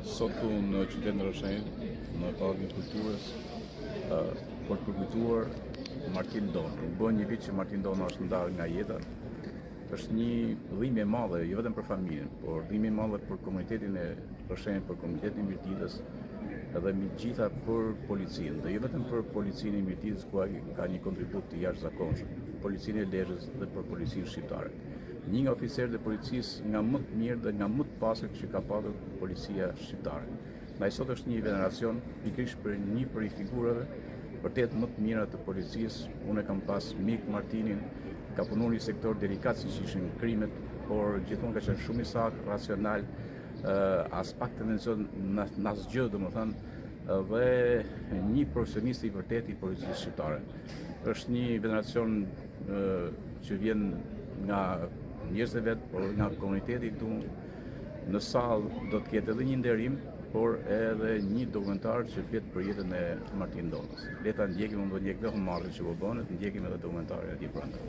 Sot në qytetin e Rrëshenjit, në Pallatin e Kulturës, për të përkujtuar Martin Donë. Bën një vit që Martin Donë është ndarë nga jeta. Është një dhimbje e madhe, jo vetëm për familjen, por dhimbje e madhe për komunitetin e Rrëshenjit, për komunitetin e Mirditës, edhe me gjitha për policinë, dhe jo vetëm për policinë e Mirditës, ku ka një kontribut të jashtëzakonshëm, policinë e Lezhës dhe për policinë shqiptare. Një nga oficerët e policisë nga më të mirë dhe nga më të pasur që ka patur policia shqiptare. Ndaj sot është një veneracion pikërisht për një prej figurave vërtet më të mira të policisë. Unë kam pas mik Martinin, ka punuar në një sektor delikat siç ishin krimet, por gjithmonë ka qenë shumë i saktë, racional, as pak tendencion në asgjë, domethënë, dhe një profesionist i vërtet i policisë shqiptare. Është një veneracion që vjen nga njerëzit e vet, por nga komuniteti këtu në sallë do të ketë edhe një nderim, por edhe një dokumentar që flet për jetën e Martin Donës. Le ta ndjekim, unë do ndjek dhe homarrën që po bënë, të ndjekim edhe dokumentarin atij brenda.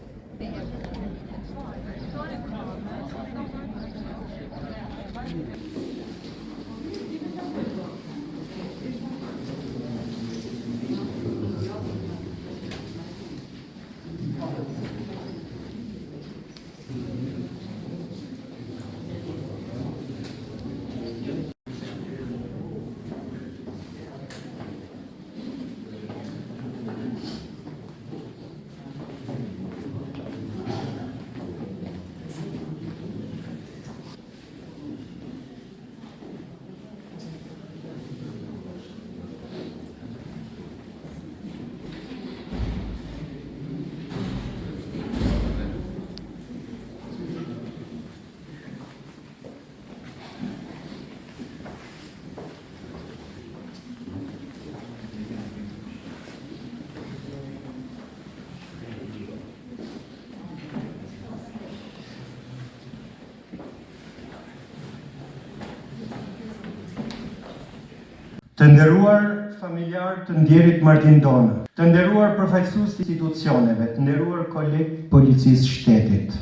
Të nderuar familjar të ndjerit Martin Donë, të nderuar përfaqësues të institucioneve, të nderuar kolegë policisë shtetit,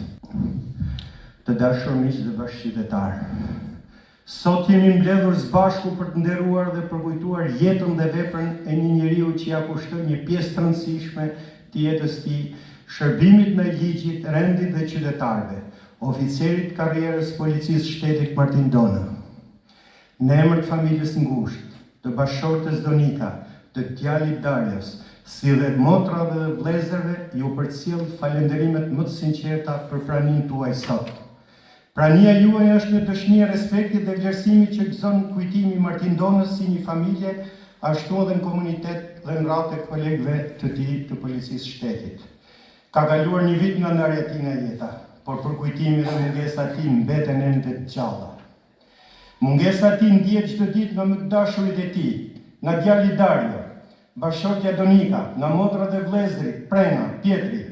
të dashur miq dhe bashkëqytetarë. Sot jemi mbledhur së bashku për të nderuar dhe përkujtuar jetën dhe veprën e një njeriu që ja kushtoi një pjesë të rëndësishme të jetës së tij, shërbimit ndaj ligjit, rendit dhe qytetarëve, oficerit karrierës policisë shtetit Martin Donë. Në emër të familjes ngushtë, të bashkëshortes Donika, të djalit Darios, si dhe motra dhe vëllezërve, ju përcjell falënderimet më të sinqerta për praninë tuaj sot. Prania juaj është një dëshmi e respektit dhe vlerësimit që gëzon kujtimi i Martin Donës si një familje, ashtu edhe në komunitet dhe në radhë të kolegëve të tij të policisë shtetit. Ka kaluar një vit nga ndarja e tij nga jeta, por për kujtimi dhe mungesa e tij mbeten ende të gjalla. Mungesa e tij ndihet çdo ditë nga më të dashurit e tij, nga djali Dario, bashkëshortja Donika, nga motrat e vëllezërit Prena, Pietri,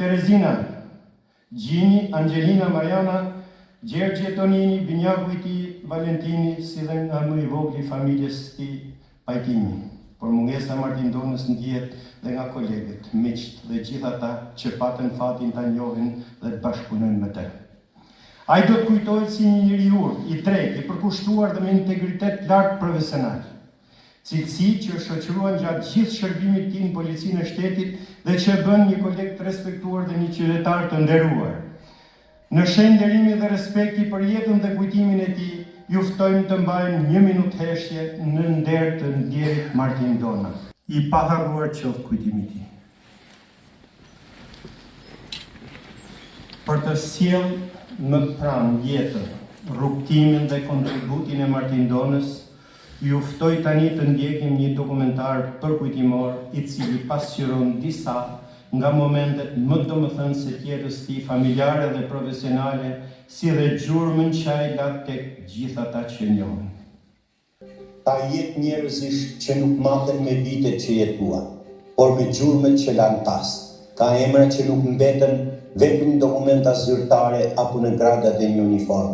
Terezina, Gjini, Angelina, Mariana, Gjergje Tonini, binjaku i tij Valentini, si dhe nga më i vogli familjes së tij Pajtimi. Por mungesa e Martin Donës ndihet dhe nga kolegët, miqt dhe gjithë ata që patën fatin ta njohin dhe të bashkëpunojnë me të. Ai do të kujtohet si një njeri i urtë, i drejtë, i përkushtuar dhe me integritet lart profesional. Cilësi që shoqëruan gjatë gjithë shërbimit të tij në policinë e shtetit dhe që e bën një koleg të respektuar dhe një qytetar të nderuar. Në shenjë nderimi dhe respekti për jetën dhe kujtimin e tij, ju ftojmë të mbajmë një minutë heshtje në nder të ndjerit Martin Dona. I paharruar qoftë kujtimi i tij. Për të sjellë më pranë jetën, rrugtimin dhe kontributin e Martin Donës, ju ftoj tani të ndjekim një dokumentar përkujtimor i cili pasqyron disa nga momentet më domethënëse të jetës së tij familjare dhe profesionale, si dhe gjurmën që ai la tek gjithë ata që njohin. Ta jetë njerëzish që nuk maten me vitet që jetua, por me gjurmët që lanë tas. Ka emra që nuk mbeten vetëm dokumenta zyrtare apo në gradat e një uniform,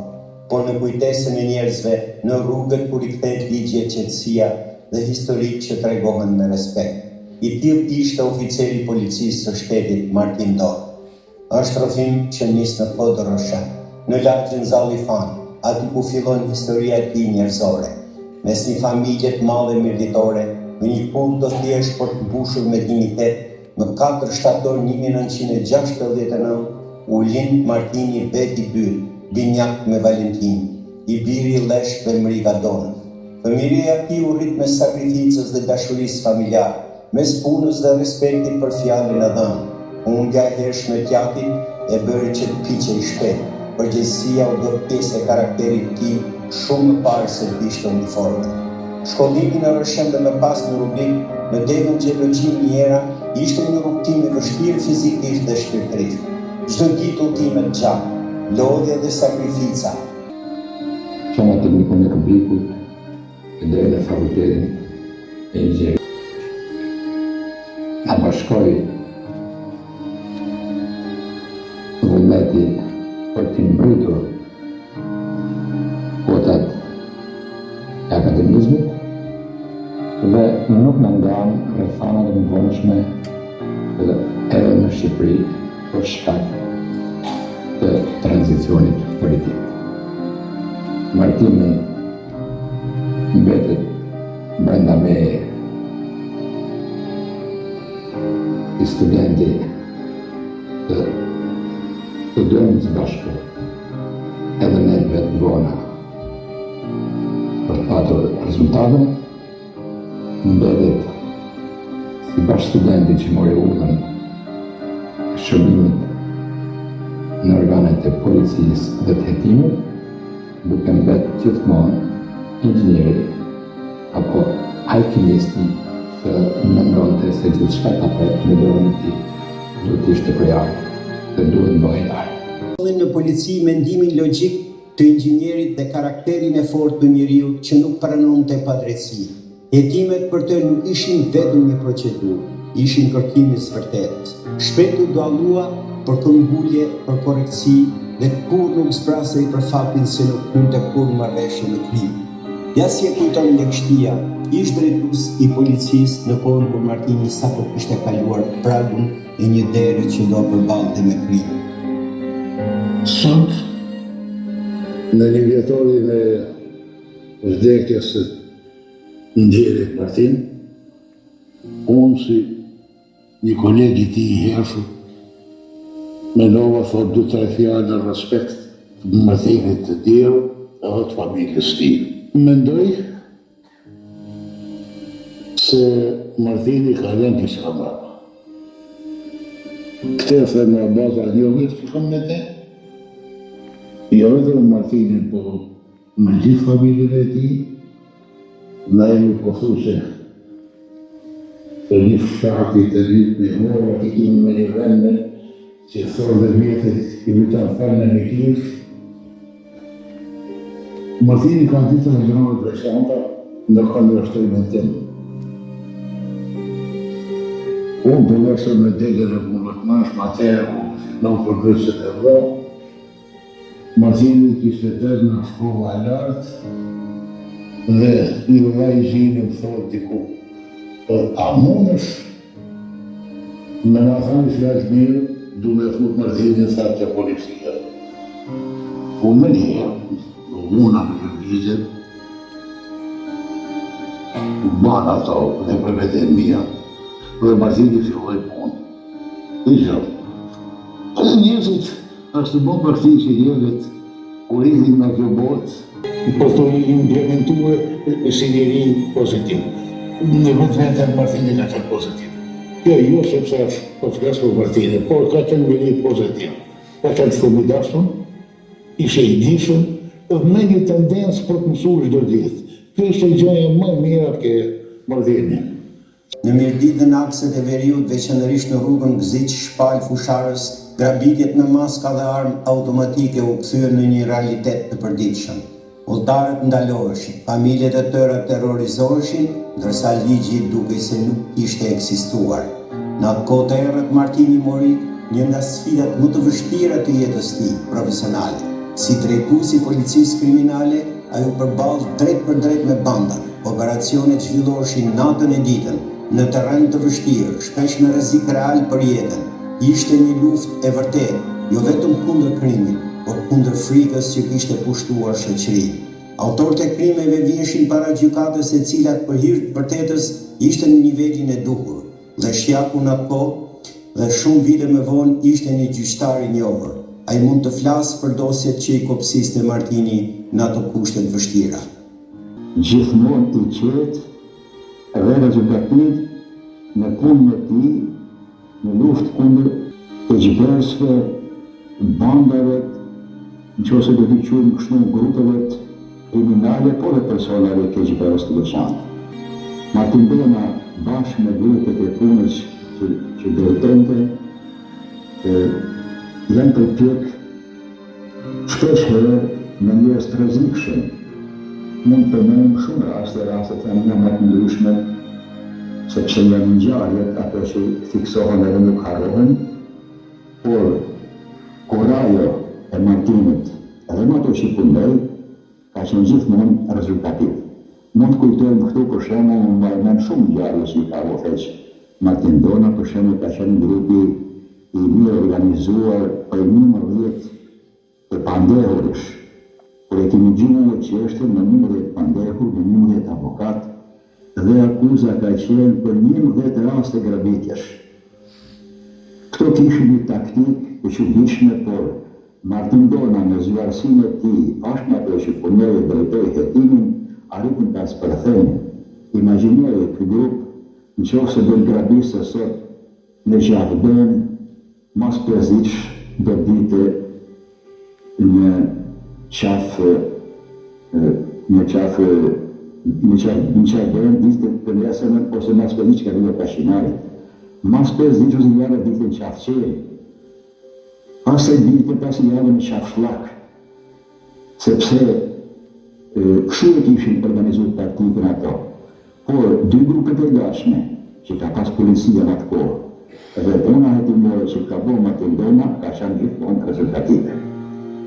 por në kujtesën e njerëzve në rrugët kur i kthehet ligji e qetësia dhe historik që tregohen me respekt. I tillë ishte oficeri i policisë së shtetit Martin Donë. Është rrëfim që nis në Podor Roshan, në lagjin Zalli Fan, aty ku fillon historia e tij njerëzore, mes një familje të madhe mirditore, me një punë të thjesht për të mbushur me dignitet, në 4 shtator 1969 u lind Martini veti i dytë, binjak me Valentin, i biri i Lesh dhe Mriga Donën. Fëmijëria e tij u rrit me sakrificës dhe dashurisë familjare, mes punës dhe respektit për fjalën e dhënë. Humbja e hershme e tjatit e bëri që të piqej shpejt. Përgjegjësia u bë pjesë e karakterit të tij shumë më parë se të ishte uniforme. Shkollimi në Rëshën dhe më pas në rubrik në degën gjeologjin njëra ishte një rrugtim i vështirë fizikisht dhe shpirtërisht. Çdo ditë udhime të gjatë, lodhje dhe sakrifica. Qama teknikun e rubrikut e deri në fakultetin e inxhinierit. Na bashkoi vullneti për të mbritur kotat e akademizmit dhe nuk në ndanë rrethanat e mëvonshme edhe në Shqipëri për shkak të tranzicionit politik. Martini mbetet brenda me i studenti të dërmë së bashku edhe ne vetë vona për të patur rezultate, mbetet si bashkë studenti që mori udhën e shërbimit në organet e policisë dhe të hetimit, duke mbet gjithmonë inxhinieri apo alkimisti që mendonte se gjithçka ka pret në dorën e tij duhet të ishte prej art dhe duhet bëhej art. Në polici mendimin logjik të inxhinierit dhe karakterin e fortë të njeriu që nuk pranonte padrejtësi. Hetimet për të nuk ishin vetëm një procedurë, ishin kërkimi i vërtetës. Shpejt u dallua për këmbgulje, për korrektësi dhe kur nuk zbrasej për faktin se nuk punte kur marrëveshje me krim. Ja si e kujton Lekshtia, ish drejtues i policisë në kohën kur Martini sapo kishte kaluar pragun e një dere që do përballte me krim. Sot, në një vjetorin e vdekjes së nxjerrit Martin, unë si një koleg i tij i hershëm, mendova thot 2-3 fjalë në respekt të Martinit të tjerë edhe të familjes tij. Mendoj se Martini ka lënë disa mbrapa. Këtë e them në baza e një vetë që kam në te, jo vetëm Martinin, po me gjithë familjen e tij, na jemi pothuajse të një fshati të rritë me hora të kemi me një vende që thorë dhe vjetët i vitan falë në Kish. Martini ka ditë në gjënonë veçanta në konvertojnë tim. Unë përveshëm me degën e punëtmash, materë, në përgësët e vë. Martini kishte tërë në shkolla e lartë dhe një vëlla i zhinë më thorë diku. A mundësh me nga thani flash mirë, du me fut Martinin sa të policia. Unë me njërë, una në përgjigjen, banë ato dhe për vete mija, dhe Martini filloj punë. Dhe gjërë. Dhe njëzit është të bon parti që jëvet kur idhin nga kjo botë, për të implementuar si njëri pozitiv. Në vetë Martini ka qenë pozitiv. Jo, jo sepse është po të flasë për Martini, por ka qenë njëri pozitiv. Ka qenë shumë i dashur, ishe i dishëm, dhe me një tendencë për të mësuar çdo ditë. Kjo ishte gjëja më e mira ke Martini. Në mirditën akset e veriut, veçanërisht në rrugën Gziç-Shpal Fusharës, grabitjet me maska dhe armë automatike u kthyen në një realitet të përditshëm. Udhëtarët ndaloheshin, familjet e tëra terrorizoheshin, ndërsa ligji dukej se nuk kishte ekzistuar. Në atë kohë të errët Martini mori një nga sfidat më të vështira të jetës tij profesionale. Si drejtues i policisë kriminale, ai u përball drejt për drejt me bandat. Operacionet zhvilloheshin natën e ditën, në terren të vështirë, shpesh me rrezik real për jetën. Ishte një luftë e vërtetë, jo vetëm kundër krimit, por kundër frikës që kishte pushtuar shoqërinë. Autorët e krimeve vjeshin para gjykatës e cilat për hir të vërtetës ishte në nivelin e duhur, dhe Shjaku në atë kohë dhe shumë vite më vonë ishte një gjyqtar i njohur. Ai mund të flasë për dosjet që i kopsiste Martini në ato kushte të vështira. Gjithmonë i qetë dhe rezultativ në punën e tij në luftë kundër keqbërësve, bandave, nëse do t'i quajmë kështu grupeve kriminale, por dhe personave keqbërës të veçantë. Martin Dona bashkë me grupet e punës që drejtonte janë përpjek shpesh herë në njerëz të rrezikshëm. Mund të përmendim shumë raste të më të ndryshme, sepse janë ngjarjet ato që fiksohen edhe nuk harrohen, por kurajo e Martinit edhe në ato që punoj ka qenë gjithmonë rezultativ. Mund të kujtojmë këtu për shembull në mbajmën shumë ngjarje që i ka vofeq Martin Dona, për shembull ka qenë grupi i mirë organizuar për 11 të pandehurish, kur e kemi gjuar çështën në 11 pandehur, në 11 avokat, dhe akuza ka qenë për 11 raste grabitjesh. Këto kishin një taktik e çuditshme, por Martin Dona me zvarësinë e tij, bashkë me ato që punoi dhe drejtoi hetimin, arritën ta spërthejnë. Imagjinojë ky grup nëse do të grabiste sot në Gjavden, mas 5 do dite në qafë dite të lesënën, ose mas 5 ka dhënë pashinarit. Mas 5 ose njëra dite në qafë qeri. Pastaj dite pas njëra në qafë shlak. Sepse kështu e kishin organizuar taktikën ato. Por dy grupet e gatshme që ka pas policia në atë kohë, dhe puna hetimore që ka bërë Martin Dona ka qenë gjithmonë rezultative.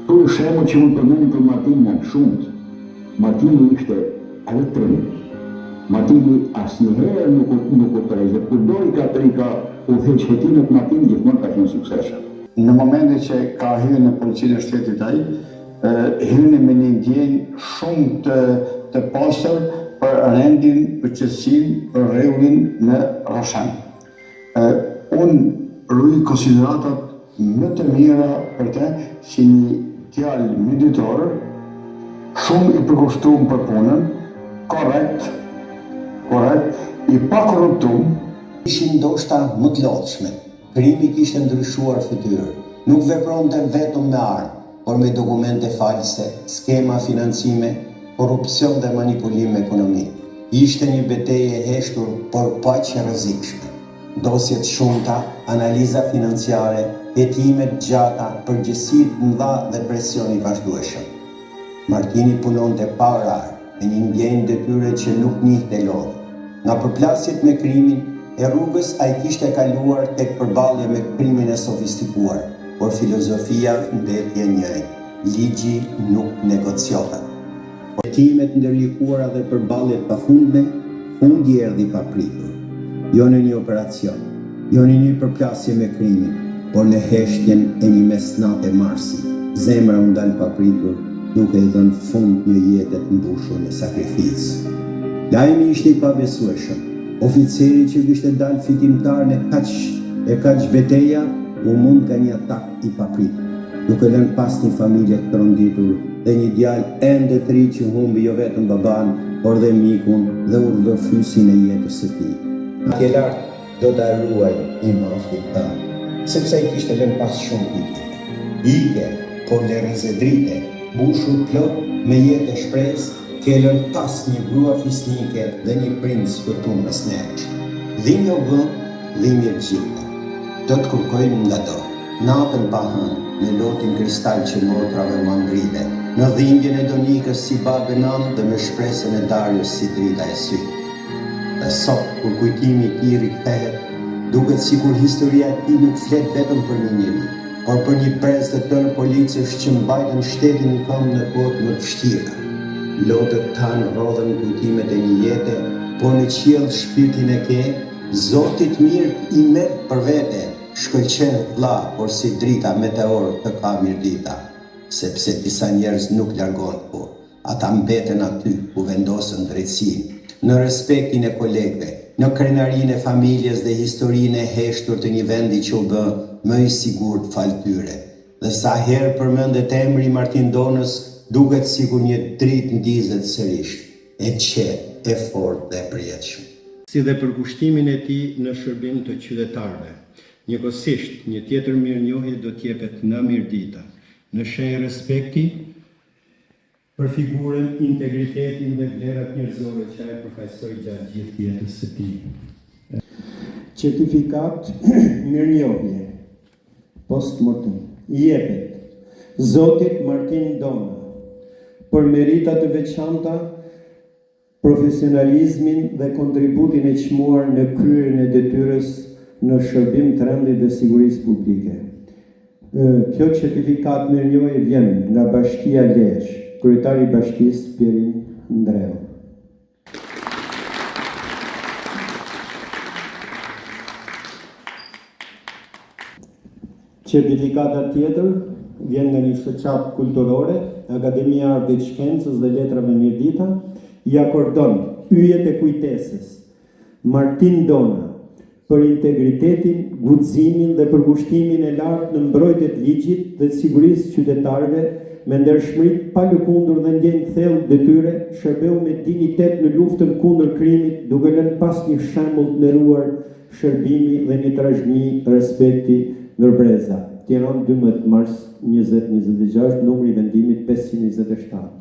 Për shembull që mund të përmendim për Martinin janë shumët. Martini ishte edhe trim. Martini asnjëherë nuk u prejë, kur dori ka udhëheq hetimet, Martini gjithmonë ka qenë suksesshëm. Në momentin që ka hyrë në policinë e shtetit ai, hyrën me një ndjenjë shumë të pastër për rendin, për qetësinë, për rregullin në Roshan. Unë ruaj konsideratat më të mira për të si një djalë mjeditor, shumë i përkushtuar për punën, korrekt, i pa korruptuar. Ishin ndoshta më të lodhshme. Krimi kishte ndryshuar fytyrë. Nuk vepronte vetëm me armë, por me dokumente false, skema financime, korrupsion dhe manipulim ekonomik. Ishte një betejë e heshtur, por paq e rrezikshme. Dosjet shumta, analiza financiare, hetimet gjata, përgjegjësi të mëdha dhe presioni vazhdueshëm. Martini punonte pa orar, me një ndjenjë detyre që nuk njihte lodhje. Nga përplasjet me krimin e rrugës, ai kishte kaluar tek përballja me krimin e sofistikuar, por filozofia mbeti e njëjtë. Ligji nuk negociohet. Hetimet ndërlikuara dhe përballjet pafundme, fundi erdhi papritur. Jo në një operacion, jo në një përplasje me krimin, por në heshtjen e një mesnate marsi. Zemra u ndal papritur, duke i dhënë fund një jete të mbushur me sakrificë. Lajmi ishte i pabesueshëm. Oficeri që kishte dalë fitimtar në kaq betejë u mund nga një atak i papritur, duke lënë pas një familje të tronditur dhe një djalë ende të ri që humbi jo vetëm baban, por dhe mikun dhe urdhëfysin e jetës së tij. Atje lart do ta ruaj imazhin tënd, sepse ai kishte lënë pas shumë pike. Ike, por le rrezedrite, mbushur plot me jetë e shpresë, ke lënë pas një grua fisnike dhe një princ këtu mes nesh. Dhimbje u bë, dhimbje gjithë. Do të kërkojmë nga do, natën pa hënë, në lotin kristal që motrave më ngrite, në dhimbjen e Donikës si babë nëmë dhe me shpresën e Darius si drita e sytë. Dhe sot, kur kujtimi i tij rikthehet, duket sikur historia e tij nuk flet vetëm për një njeri, por për një brez të tërë policësh që mbajtën shtetin në këmbë në kohët më të vështira. Lotët tanë rodhen kujtimet e një jete, por në qiell shpirtin e ke, Zotit mirë i merr për vete, shkëlqen vlla, por si drita meteor të ka mirëdita, sepse disa njerëz nuk largohen kur. ata mbeten aty ku vendosën drejtësi, në respektin e kolegëve, në krenarinë e familjes dhe historinë e heshtur të një vendi që u bë më i sigurt fal tyre. Dhe sa herë përmendet emri Martin Donës, duket sikur një dritë ndizet sërish, e qetë, e fortë dhe e përjetshme. Si dhe për kushtimin e tij në shërbim të qytetarëve. Njëkohësisht, një tjetër mirënjohje do t'jepet nga Mirdita, në shenjë respekti për figurën, integritetin dhe vlerat njerëzore që ai përfaqësoi gjatë gjithë jetës së tij. Certifikat mirënjohje post mortem i jepet Zotit Martin Dona për merita të veçanta, profesionalizmin dhe kontributin e çmuar në kryerjen e detyrës në shërbim të rendit dhe sigurisë publike. Kjo certifikat mirënjohje vjen nga Bashkia Lezhë, kryetari i bashkisë Pierin Ndreu. Certifikata tjetër vjen nga një shoqatë kulturore, Akademia e Artit Shkencës dhe Letrave Mirdita, i akordon yjet e kujtesës Martin Dona për integritetin, guximin dhe përkushtimin e lartë në mbrojtje të ligjit dhe të sigurisë qytetarëve, me ndershmëri pa lëkundur dhe ndjenjë thellë detyre, shërbeu me dignitet në luftën kundër krimit, duke lënë pas një shembull të nderuar shërbimi dhe një trashëgimi respekti ndër breza. Tiranë 12 mars 2026, numri i vendimit 527.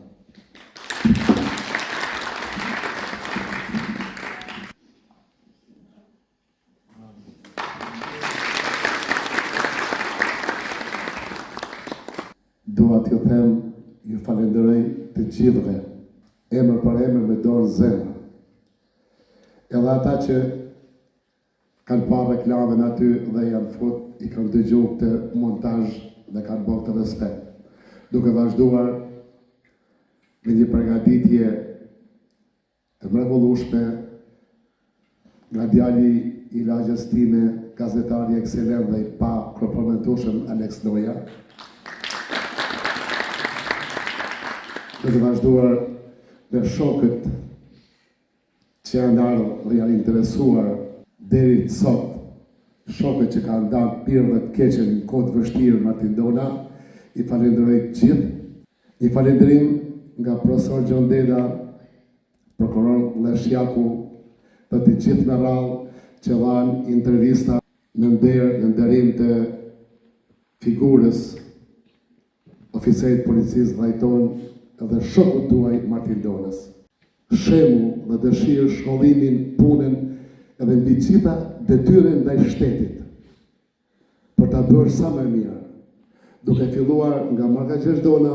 Dua t'ju them, ju falenderoj të gjithëve, emër për emër me dorë zemër. Edhe ata që kanë parë reklamën aty dhe janë fut, i kanë dëgju këtë montazh dhe kanë bërë të respekt. Duke vazhduar me një përgatitje të mrekullueshme nga djali i lagjes time, gazetari ekselent dhe i pa komprometueshëm Alex Noja. Dhe të vazhduar me shokët që janë ardhur dhe janë interesuar deri sot, shokët që kanë dalë pirë dhe të keqen në kohë të vështirë Martin Dona, i falenderoj gjithë. Një falendërim nga profesor Gjon Deda, prokuror Leshjaku dhe të gjithë me radhë që dhanë intervista në nderim të figurës oficerit policisë vllajton edhe shokut tuaj Martin Donës. Shemu dhe dëshirë shkollimin, punën edhe mbi gjitha detyrën ndaj shtetit për ta bërë sa më mirë, duke filluar nga Marka Gjergj Dona,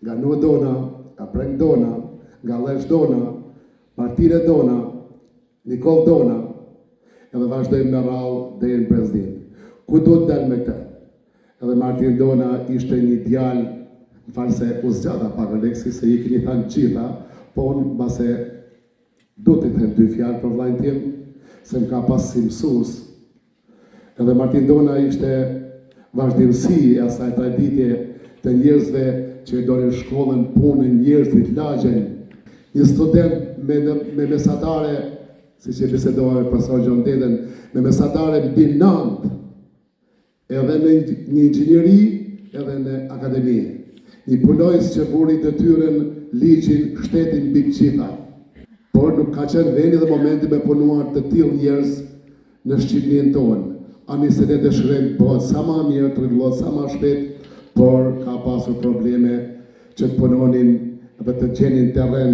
nga Nuh Dona, nga Preng Dona, nga Lesh Dona, Martire Dona, Nikol Dona, edhe vazhdojmë me radhë deri në Prezdim. Ku do të dalë me këtë? Edhe Martin Dona ishte një djalë, më falë se u zgjata pak Aleksi, se i keni thënë gjitha, po unë mbase do të them dy fjalë për vllajën tim, se më ka pas si mësues. Edhe Martin Dona ishte vazhdimësi e asaj traditje të njerëzve që donin shkollën, punën, njerëzit, lagjen. Një student me mesatare, si që bisedova me profesor Gjon Deden, me mesatare mbi 9, edhe në një inxhinieri, edhe në akademi. Një punojës që vuri detyrën, ligjin, shtetin mbi të gjitha. Por nuk ka qenë vendi dhe momenti me punuar të tillë njerëz në Shqipërinë tonë. Ani se ne dëshirojmë bëhet sa më mirë, të rregullohet sa më shpejt, por ka pasur probleme që të punonin dhe të gjenin terren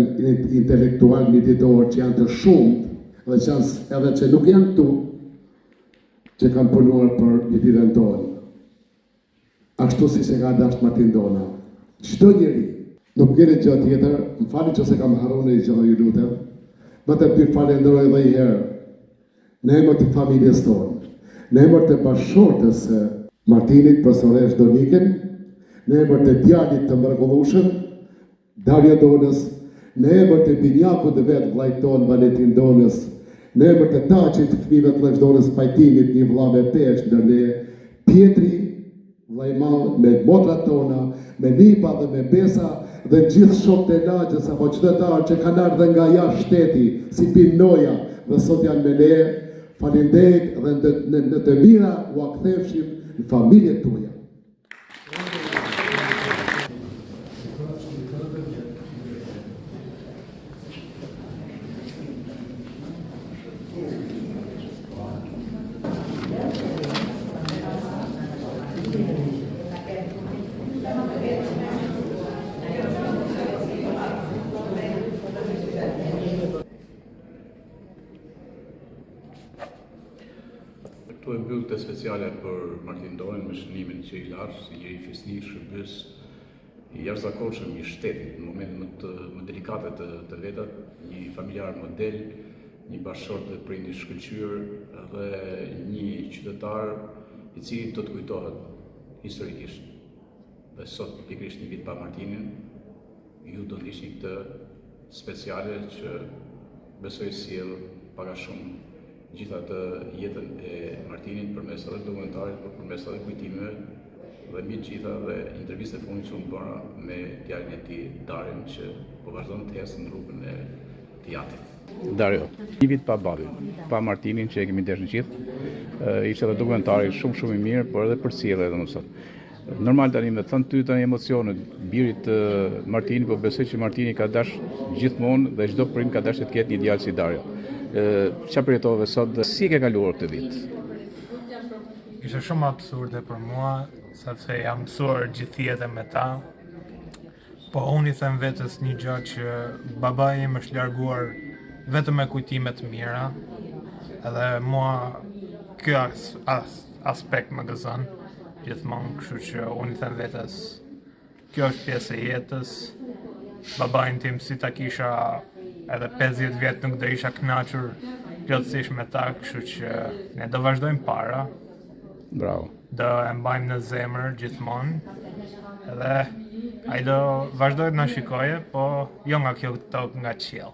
intelektual mjeditor që janë të shumtë dhe që edhe që nuk janë këtu, që kanë punuar për mjeditën tonë. Ashtu si që ka dashur Martin Dona. Çdo njeri, nuk gjenet gjë tjetër, më fali që se kam harruar një gjë, ju lutem, vetëm t'ju falenderoj edhe një herë, në emër të familjes tonë, në emër të bashkëshortës së Martinit, profesoresh Doniken, në emër të djalit të mrekullueshëm, Daria Donës, në emër të binjakut të vet vllajt ton Valentin Donës, në emër të Taçit të fëmijëve të Lesh Donës, pajtimit një vëlla me peshë, ndërne Pietri, vllai i madh me motrat tona, me Nipa dhe me Besa dhe gjithë shokët e lagjës apo qytetarë që kanë ardhur nga jashtë shteti, si Pinoja dhe sot janë me ne, faleminderit dhe në të mira u akthefshim në familjet tuaja. Këtu e mbyll të speciale për Martin Donën me shënimin që i lartë, si njëri fisnik, shërbës i jashtëzakonshëm i shtetit, në moment më delikate të vetat, një familjar model, një bashkëshort dhe prindi shkëlqyer dhe një qytetar i cili do të kujtohet historikisht. Dhe sot, pikërisht një vit pa Martinin, ju do ndiqni këtë speciale që besoj sjell pak a shumë gjithatë jetën e Martinit përmes edhe dokumentarit, por përmes edhe kujtimeve dhe mbi të gjitha dhe interviste fundit që unë bëra me djalin e tij, Darin, që po vazhdon të ecë në rrugën e teatrit. Dario, një vit pa babin, pa Martinin që e kemi ndesh në gjithë, ishte edhe dokumentari shumë i mirë, por edhe përcjellje domethënë. Normal tani me thënë ty tani emocionet birit Martini, po besoj që Martini ka dash gjithmonë dhe çdo prim ka dashur të ketë një djalë si Dario. Çfarë përjetove sot dhe si ke kaluar këtë vit? Ishte shumë absurde për mua, sepse jam mësuar gjithë jetën me ta, po unë i them vetes një gjë që babai im është larguar vetëm me kujtime të mira, edhe mua ky aspekt më gëzon gjithmonë, kështu që unë i them vetes kjo është pjesë e jetës. Babain tim si ta kisha edhe 50 vjet nuk do isha kënaqur plotësisht me ta, kështu që ne do vazhdojmë para. Bravo. Do e mbajmë në zemër gjithmonë, edhe ai do vazhdoj të na shikoje, po jo nga kjo tokë, nga qielli.